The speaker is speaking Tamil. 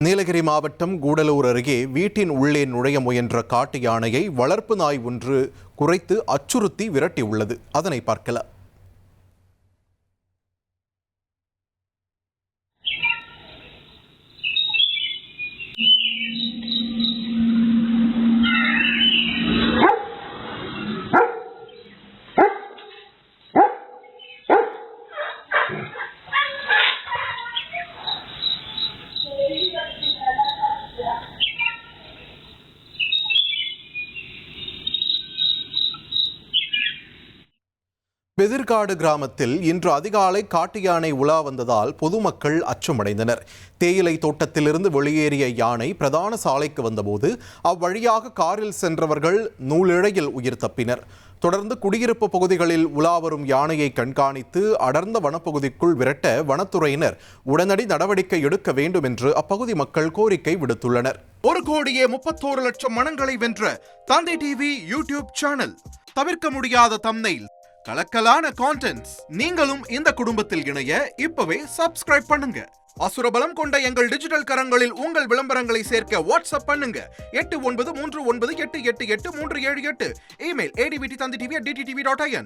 நீலகிரி மாவட்டம் கூடலூர் அருகே வீட்டின் உள்ளே நுழைய முயன்ற காட்டு யானையை வளர்ப்பு நாய் ஒன்று குரைத்து அச்சுறுத்தி விரட்டியுள்ளது. அதனை பார்க்கலாம். பெதிர்காடு கிராமத்தில் இன்று அதிகாலை காட்டு யானை உலா வந்ததால் பொதுமக்கள் அச்சமடைந்தனர். தேயிலை தோட்டத்திலிருந்து வெளியேறிய யானை பிரதான சாலைக்கு வந்தபோது அவ்வழியாக காரில் சென்றவர்கள் நூலிழையில் உயிர் தப்பினர். தொடர்ந்து குடியிருப்பு பகுதிகளில் உலா வரும் யானையை கண்காணித்து அடர்ந்த வனப்பகுதிக்குள் விரட்ட வனத்துறையினர் உடனடி நடவடிக்கை எடுக்க வேண்டும் என்று அப்பகுதி மக்கள் கோரிக்கை விடுத்துள்ளனர். 1,31,00,000 மனங்களை வென்ற தந்தை டிவி யூடியூப் சேனல். தவிர்க்க முடியாத தம்ப்நெயில், கலக்கலான கான்டென்ட்ஸ். நீங்களும் இந்த குடும்பத்தில் இணைய இப்பவே சப்ஸ்கிரைப் பண்ணுங்க. அசுரபலம் கொண்ட எங்கள் டிஜிட்டல் கரங்களில் உங்கள் விளம்பரங்களை சேர்க்க வாட்ஸ்அப் பண்ணுங்க. 8939888378. Email advttv@dttv.in.